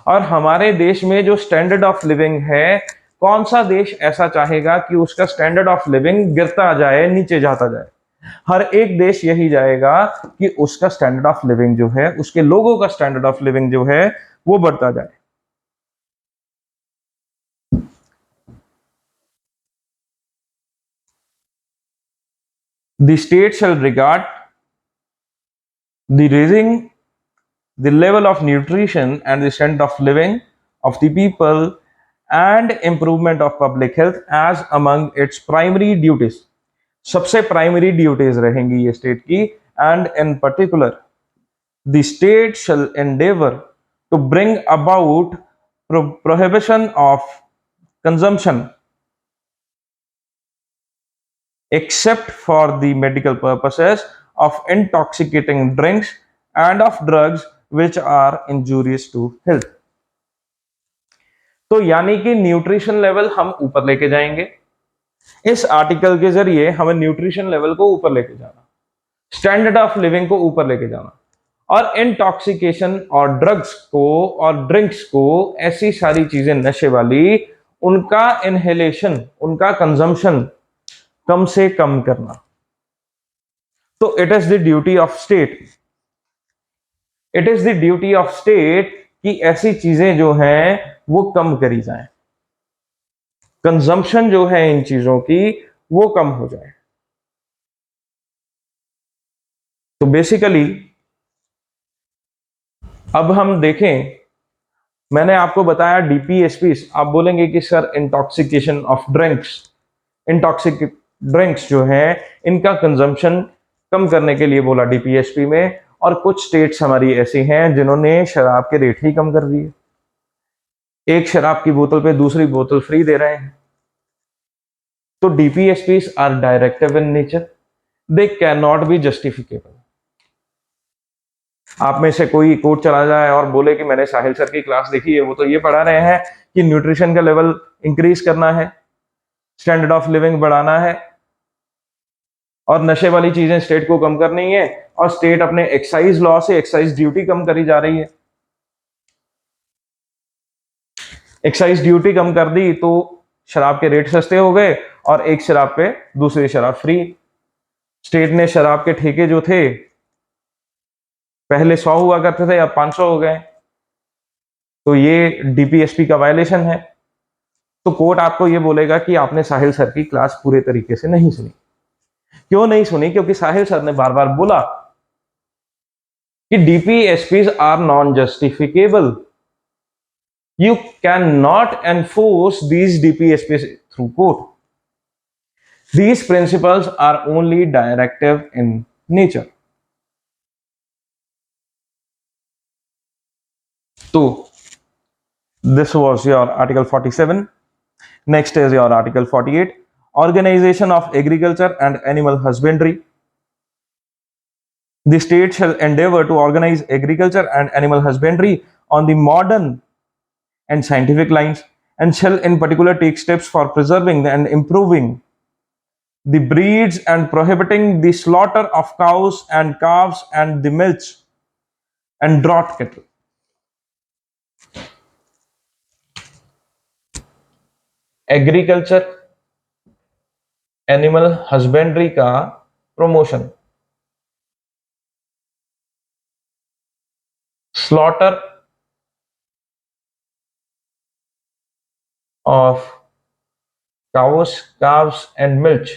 और हमारे देश में जो स्टैंडर्ड ऑफ लिविंग है, कौन सा देश ऐसा चाहेगा कि उसका स्टैंडर्ड ऑफ लिविंग गिरता जाए, नीचे जाता जाए? हर एक देश यही जाएगा कि उसका स्टैंडर्ड ऑफ लिविंग जो है, उसके लोगों का स्टैंडर्ड ऑफ लिविंग जो है वो बढ़ता जाए। The state shall regard the raising the level of nutrition and the standard of living of the people and improvement of public health as among its primary duties. सबसे primary duties रहेंगी ये state की, and in particular the state shall endeavour to bring about prohibition of consumption except for the medical purposes of intoxicating drinks and of drugs which are injurious to health. तो यानी कि nutrition level हम ऊपर लेके जाएंगे, इस article के जरिए हमें न्यूट्रिशन लेवल को ऊपर लेके जाना, स्टैंडर्ड ऑफ लिविंग को ऊपर लेके जाना और इंटॉक्सिकेशन और ड्रग्स को और ड्रिंक्स को, ऐसी सारी चीजें नशे वाली, उनका इनहेलेशन, उनका कंजम्पशन कम से कम करना। तो it is the duty of state, it is the duty of state कि ऐसी चीजें जो हैं वो कम करी जाएं, कंजम्पशन जो है इन चीजों की वो कम हो जाए। तो बेसिकली अब हम देखें, मैंने आपको बताया डीपीएसपी, आप बोलेंगे कि sir intoxication of drinks, intoxic drinks जो है इनका कंजम्पशन कम करने के लिए बोला डीपीएसपी में, और कुछ स्टेट्स हमारी ऐसी हैं जिन्होंने शराब के रेट ही कम कर दिए, एक शराब की बोतल पे दूसरी बोतल फ्री दे रहे हैं। तो DPSPs are directive in nature, they can not be justifiable. आप में से कोई कोर्ट चला जाए और बोले कि मैंने साहिल सर की क्लास देखी है, वो तो ये पढ़ा रहे हैं कि न्यूट्रिशन का लेवल इंक्रीज करना है, स्टैंडर्ड ऑफ लिविंग बढ़ाना है और नशे वाली चीजें स्टेट को कम करनी है, और स्टेट अपने एक्साइज लॉ से एक्साइज ड्यूटी कम करी जा रही है। एक्साइज ड्यूटी कम कर दी तो शराब के रेट सस्ते हो गए और एक शराब पे दूसरी शराब फ्री। स्टेट ने शराब के ठेके जो थे पहले 100 हुआ करते थे, अब 500 हो गए, तो ये डीपीएसपी का वायलेशन है। तो कोर्ट आपको ये बोलेगा कि आपने साहिल सर की क्लास पूरे तरीके से नहीं सुनी। क्यों नहीं सुनी? क्योंकि साहिल सर ने बार बार बोला कि DPSPs are non justifiable, you cannot enforce these DPSPs through court. These principles are only directive in nature. So this was your article 47. Next is your article 48, organization of agriculture and animal husbandry. The state shall endeavor to organize agriculture and animal husbandry on the modern and scientific lines and shall in particular take steps for preserving and improving the breeds and prohibiting the slaughter of cows and calves and the milch and draught cattle. Agriculture animal husbandry का promotion, slaughter of cows calves and milch,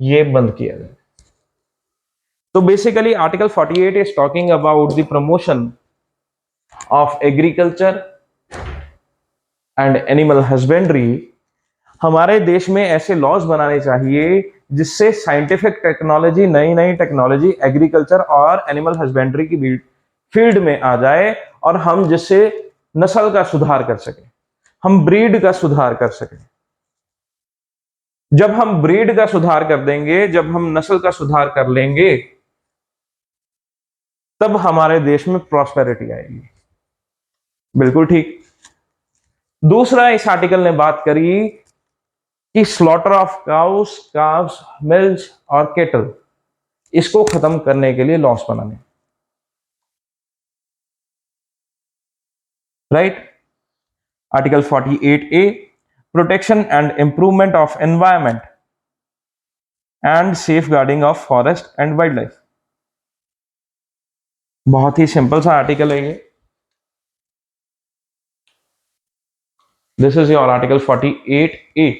ये बंद किया जाए. तो basically article 48 is talking about the promotion of agriculture and animal husbandry. हमारे देश में ऐसे लॉज बनाने चाहिए जिससे साइंटिफिक टेक्नोलॉजी, नई नई टेक्नोलॉजी एग्रीकल्चर और एनिमल हस्बेंड्री की फील्ड में आ जाए और हम जिससे नस्ल का सुधार कर सकें, हम ब्रीड का सुधार कर सकें. जब हम ब्रीड का सुधार कर देंगे, जब हम नस्ल का सुधार कर लेंगे, तब हमारे देश में प्रॉस्पेरिटी आएगी. बिल्कुल ठीक. दूसरा, इस आर्टिकल ने बात करी कि slaughter of cows calves milch और केटल, इसको खत्म करने के लिए लॉस बनाने. Right. Article 48A, protection and improvement of environment and safeguarding of forest and wildlife. बहुत ही सिंपल सा आर्टिकल है ये. This is your article 48A.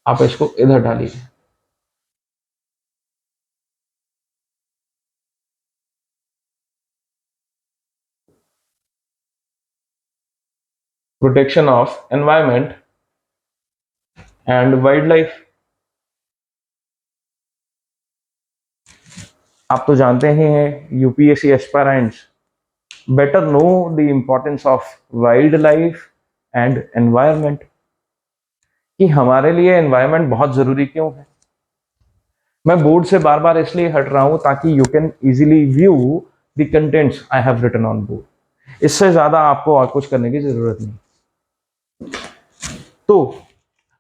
आप इसको इधर डालिए. Protection of environment and wildlife. आप तो जानते ही हैं, UPSC aspirants better know the importance of wild life and environment, कि हमारे लिए एनवायरमेंट बहुत जरूरी क्यों है. मैं बोर्ड से बार बार इसलिए हट रहा हूं ताकि you can easily view the contents I have written on board. इससे ज्यादा आपको और कुछ करने की जरूरत नहीं. तो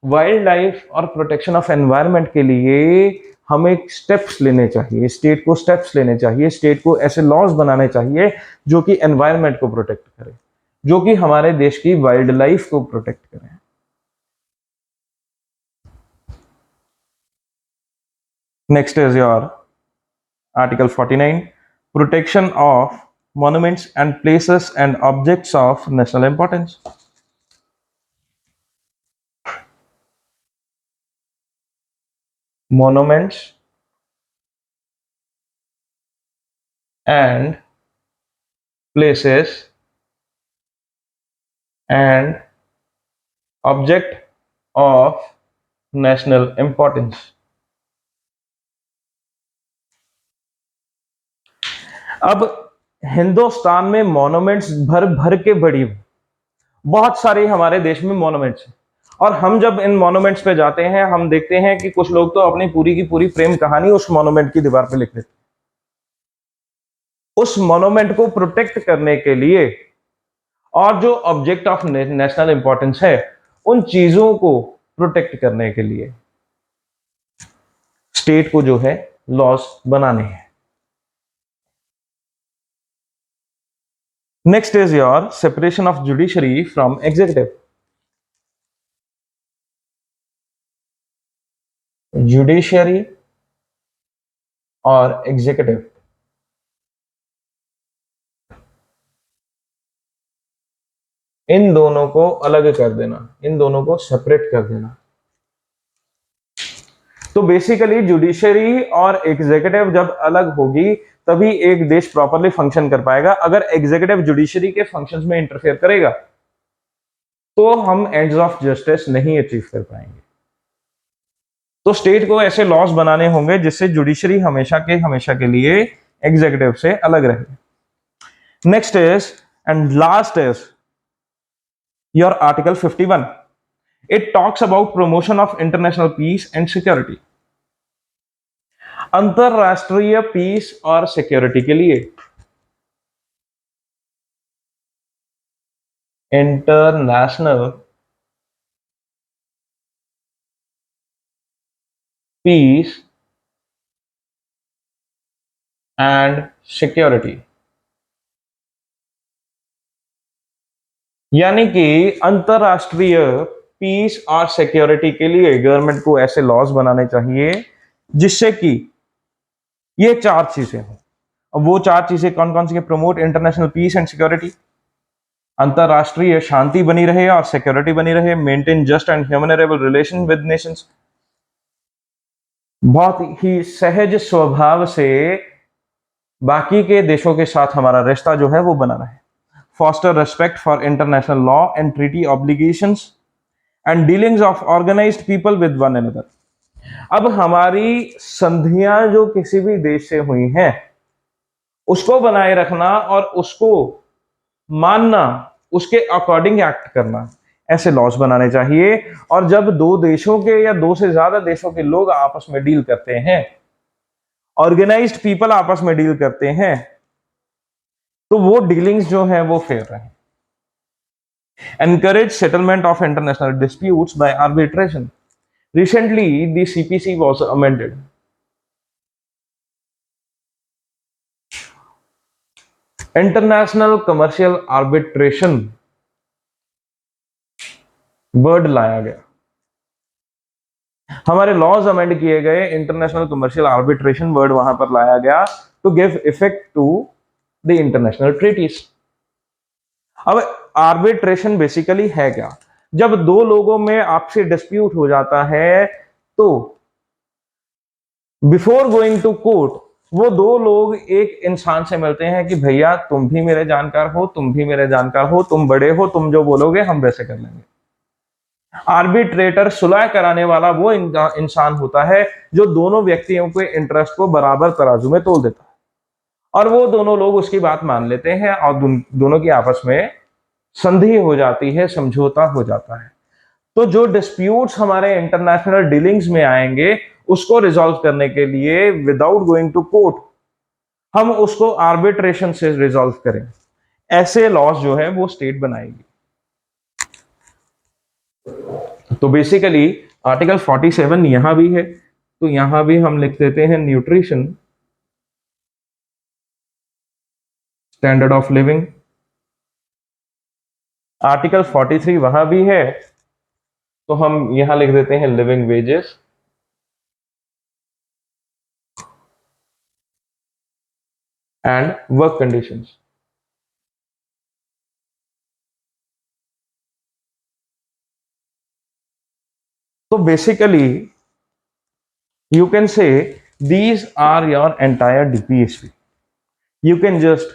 वाइल्ड लाइफ और प्रोटेक्शन ऑफ एनवायरनमेंट के लिए हमें स्टेप्स लेने चाहिए, स्टेट को स्टेप्स लेने चाहिए, स्टेट को ऐसे लॉज बनाने चाहिए जो कि एनवायरनमेंट को प्रोटेक्ट करे, जो कि हमारे देश की वाइल्ड लाइफ को प्रोटेक्ट करें. Next is your article 49, protection of monuments and places and objects of national importance. Monuments and places and object of national importance. अब हिंदुस्तान में मॉन्यूमेंट्स भर भर के बड़ी, बहुत सारे हमारे देश में मॉन्यूमेंट्स हैं, और हम जब इन मॉन्यूमेंट्स पे जाते हैं हम देखते हैं कि कुछ लोग तो अपनी पूरी की पूरी प्रेम कहानी उस मॉन्यूमेंट की दीवार पे लिख देते. उस मॉन्यूमेंट को प्रोटेक्ट करने के लिए और जो ऑब्जेक्ट ऑफ नेशनल इंपॉर्टेंस है उन चीजों को प्रोटेक्ट करने के लिए स्टेट को जो है लॉज बनाने हैं. Next is your separation of judiciary from executive. Judiciary और executive, इन दोनों को अलग कर देना, इन दोनों को सेपरेट कर देना. तो बेसिकली जुडिशरी और एग्जीक्यूटिव जब अलग होगी तभी एक देश प्रॉपरली फंक्शन कर पाएगा. अगर एग्जीक्यूटिव जुडिशरी के फंक्शंस में इंटरफेयर करेगा तो हम एंड्स ऑफ जस्टिस नहीं अचीव कर पाएंगे. तो स्टेट को ऐसे लॉज बनाने होंगे जिससे जुडिशरी हमेशा के लिए एग्जीक्यूटिव से अलग रहे. Next is and last is your article 51. It talks about promotion of international peace and security. अंतरराष्ट्रीय पीस और सिक्योरिटी के लिए इंटरनेशनल पीस एंड सिक्योरिटी। यानी कि अंतरराष्ट्रीय पीस और सिक्योरिटी के लिए गवर्नमेंट को ऐसे लॉज बनाने चाहिए जिससे कि ये चार चीजें हों। अब वो चार चीजें कौन कौन सी हैं? Promote international peace and security, अंतरराष्ट्रीय शांति बनी रहे और सिक्योरिटी बनी रहे, maintain just and honourable relation with nations, बहुत ही सहज स्वभाव से बाकी के देशों के साथ हमारा रिश्ता जो है वो बना रहे, foster respect for international law and treaty obligations and dealings of organised people with one another. अब हमारी संधियां जो किसी भी देश से हुई हैं उसको बनाए रखना और उसको मानना, उसके अकॉर्डिंग एक्ट करना, ऐसे लॉज बनाने चाहिए। और जब दो देशों के या दो से ज्यादा देशों के लोग आपस में डील करते हैं, ऑर्गेनाइज्ड पीपल आपस में डील करते हैं, तो वो डीलिंग्स जो है वो फेयर रहे। Encourage settlement of international disputes by arbitration. Recently, the CPC was amended. International commercial arbitration word लाया गया, हमारे लॉज अमेंड किए गए, इंटरनेशनल कमर्शियल आर्बिट्रेशन वर्ड वहां पर लाया गया to give effect to the international treaties. अब आर्बिट्रेशन बेसिकली है क्या? जब दो लोगों में आपसी डिस्प्यूट हो जाता है तो बिफोर गोइंग टू कोर्ट वो दो लोग एक इंसान से मिलते हैं कि भैया तुम भी मेरे जानकार हो, तुम भी मेरे जानकार हो, तुम बड़े हो, तुम जो बोलोगे हम वैसे कर लेंगे। आर्बिट्रेटर सुलह कराने वाला वो इंसान होता है जो दोनों व्यक्तियों के इंटरेस्ट को बराबर तराजू में तोल देता है और वो दोनों लोग उसकी बात मान लेते हैं और दोनों की आपस में संधि हो जाती है, समझौता हो जाता है। तो जो डिस्प्यूट्स हमारे इंटरनेशनल डीलिंग्स में आएंगे उसको रिजॉल्व करने के लिए विदाउट गोइंग टू कोर्ट हम उसको आर्बिट्रेशन से रिजॉल्व करें, ऐसे लॉज जो है वो स्टेट बनाएगी। तो बेसिकली आर्टिकल 47 यहां भी है, तो यहां भी हम लिख देते हैं nutrition standard of living. Article 43 वहां भी है, तो हम यहां लिख देते हैं living wages and work conditions. तो basically you can say these are your entire DPSP. You can just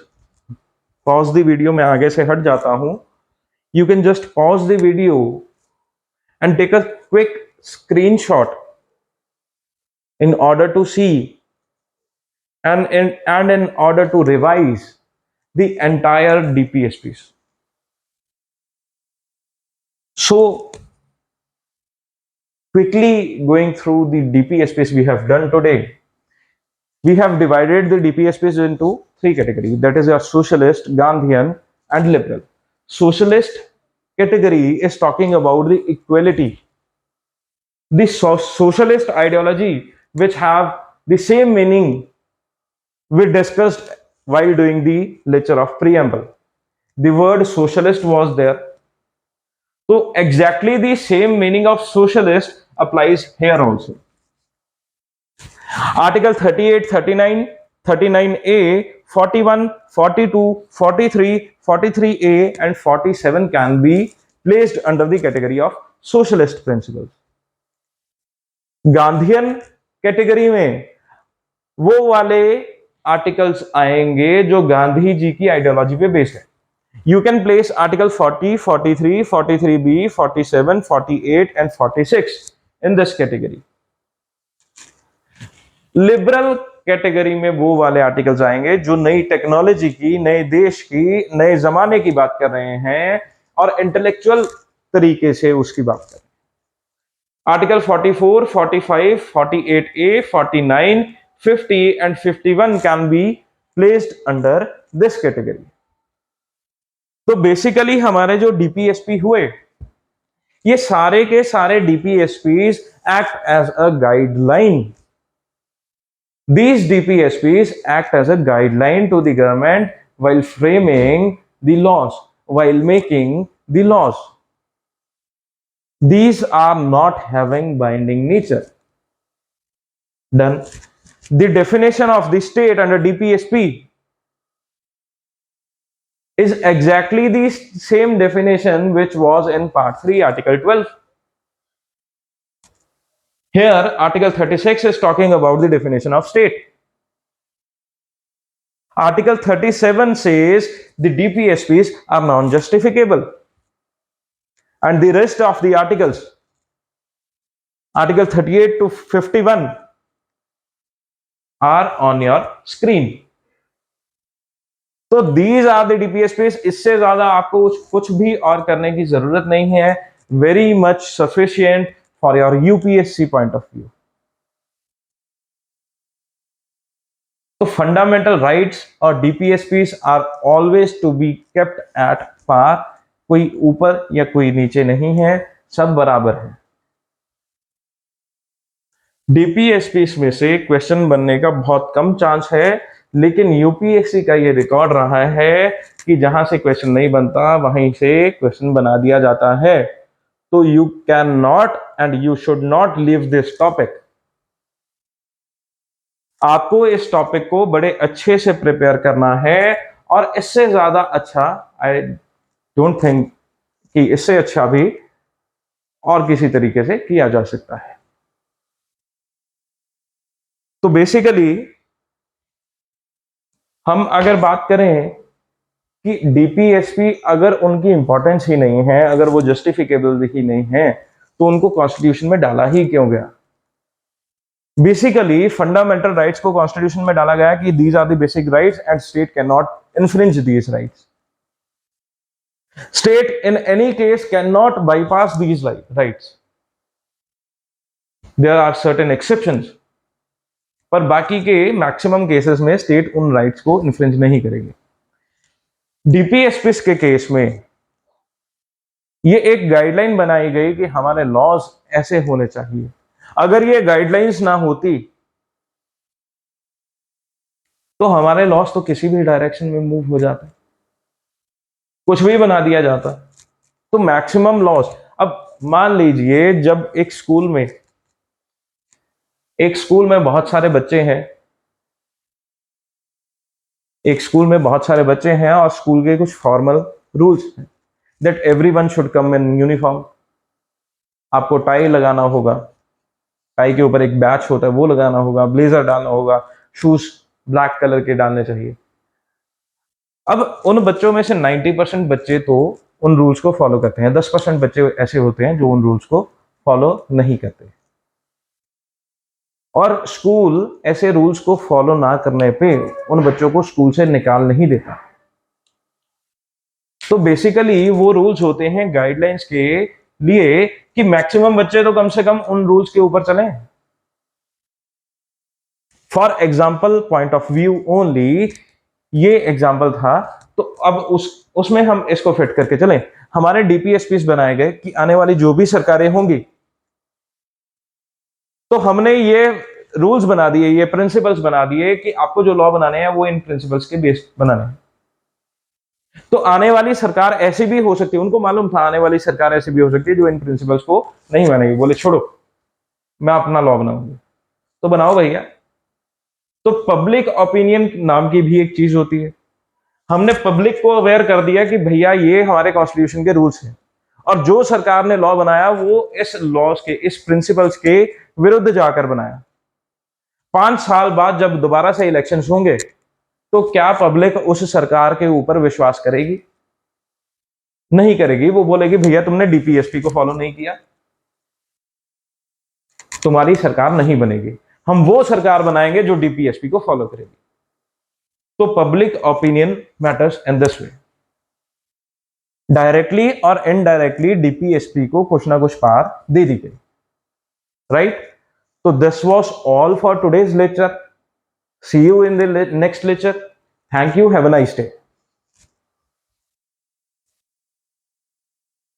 pause the video, मैं आगे से हट जाता हूं। You can just pause the video and take a quick screenshot in order to see and in order to revise the entire DPSPs. So quickly going through the DPSPs we have done today, we have divided the DPSPs into three categories, that is your socialist, Gandhian and liberal. Socialist category is talking about the equality, the socialist ideology which have the same meaning we discussed while doing the lecture of preamble. The word socialist was there, so exactly the same meaning of socialist applies here also. Article 38, 39, 39A, 41, 42, 43, 43A and 47 can be placed under the category of socialist principles. Gandhian category में वो वाले articles आएंगे जो गांधी जी की ideology पे based है। You can place article 40, 43, 43B, 47, 48 and 46 in this category. Liberal category में वो वाले आर्टिकल्स आएंगे जो नई टेक्नोलॉजी की, नए देश की, नए जमाने की बात कर रहे हैं और इंटेलेक्चुअल तरीके से उसकी बात कर रहे हैं। Article 44, 45, 48A, 49, 50 and 51 can be placed under this category. तो बेसिकली हमारे जो डीपीएसपी हुए, ये सारे के सारे DPSPs act as a guideline. These DPSPs act as a guideline to the government while framing the laws, while making the laws. These are not having binding nature. Done. The definition of the state under DPSP is exactly the same definition which was in Part 3, Article 12. Here, Article 36 is talking about the definition of state. Article 37 says the DPSPs are non-justificable. And the rest of the articles, Article 38 to 51, are on your screen. तो these are the DPSPs. इससे ज्यादा आपको कुछ भी और करने की जरूरत नहीं है. Very much sufficient for your UPSC point of view. तो फंडामेंटल राइट्स और DPSPs are always to be kept at par. कोई ऊपर या कोई नीचे नहीं है, सब बराबर है. डीपीएसपीस में से क्वेश्चन बनने का बहुत कम चांस है, लेकिन यूपीएससी का ये रिकॉर्ड रहा है कि जहां से क्वेश्चन नहीं बनता वहीं से क्वेश्चन बना दिया जाता है. तो you can not and you should not leave this topic. आपको इस टॉपिक को बड़े अच्छे से प्रिपेयर करना है, और इससे ज्यादा अच्छा आई डोंट थिंक कि इससे अच्छा भी और किसी तरीके से किया जा सकता है. तो बेसिकली हम अगर बात करें कि डीपीएसपी अगर उनकी इंपॉर्टेंस ही नहीं है, अगर वो जस्टिफिकेबल ही नहीं है, तो उनको कॉन्स्टिट्यूशन में डाला ही क्यों गया? बेसिकली फंडामेंटल राइट्स को कॉन्स्टिट्यूशन में डाला गया कि these are the basic rights and state can not infringe these rights. State in any case can not bypass these rights. There are certain exceptions, पर बाकी के मैक्सिमम केसेस में state उन राइट्स को इन्फ्रिंज नहीं करेगी. डीपीएसपी के case में ये एक गाइडलाइन बनाई गई कि हमारे लॉज ऐसे होने चाहिए. अगर ये गाइडलाइंस ना होती तो हमारे लॉस तो किसी भी डायरेक्शन में मूव हो जाते, कुछ भी बना दिया जाता. तो मैक्सिमम लॉस, अब मान लीजिए जब एक स्कूल में बहुत सारे बच्चे हैं, और स्कूल के कुछ फॉर्मल रूल्स हैं that everyone should come in uniform. आपको टाई लगाना होगा, टाई के ऊपर एक बैच होता है वो लगाना होगा, ब्लेजर डालना होगा, शूज ब्लैक कलर के डालने चाहिए. अब उन बच्चों में से 90% बच्चे तो उन रूल्स को फॉलो करते हैं, 10% बच्चे ऐसे होते हैं जो उन रूल्स को फॉलो नहीं करते. और स्कूल ऐसे रूल्स को फॉलो ना करने पे उन बच्चों को स्कूल से निकाल नहीं देता. तो बेसिकली वो रूल्स होते हैं गाइडलाइंस के लिए कि मैक्सिमम बच्चे तो कम से कम उन रूल्स के ऊपर चलें. For example point of view only, ये एग्जाम्पल था. तो अब उसमें हम इसको फिट करके चलें. हमारे डीपीएसपीस बनाए गए कि आने वाली जो भी सरकारें होंगी, तो हमने ये रूल्स बना दिए, ये प्रिंसिपल्स बना दिए कि आपको जो लॉ बनाने हैं वो इन प्रिंसिपल्स के बेस बनाने हैं. तो आने वाली सरकार ऐसी भी हो सकती है, उनको मालूम था आने वाली सरकार ऐसी भी हो सकती है जो इन प्रिंसिपल्स को नहीं मानेगी, बोले छोड़ो मैं अपना लॉ बनाऊंगी. तो बनाओ भैया. तो पब्लिक ओपिनियन नाम की भी एक चीज होती है. हमने पब्लिक को अवेयर कर दिया कि भैया ये हमारे कॉन्स्टिट्यूशन के रूल्स हैं, और जो सरकार ने लॉ बनाया वो इस लॉज के, इस प्रिंसिपल्स के विरुद्ध जाकर बनाया. 5 साल बाद जब दोबारा से इलेक्शंस होंगे तो क्या पब्लिक उस सरकार के ऊपर विश्वास करेगी? नहीं करेगी. वो बोलेगी भैया तुमने डीपीएसपी को फॉलो नहीं किया, तुम्हारी सरकार नहीं बनेगी. हम वो सरकार बनाएंगे जो डीपीएसपी को फॉलो करेगी. तो public opinion matters in this way. Directly और इनडायरेक्टली डीपीएसपी को कुछ ना कुछ पावर दे दी गई. Right? So this was all for today's lecture. See you in the next lecture. Thank you. Have a nice day.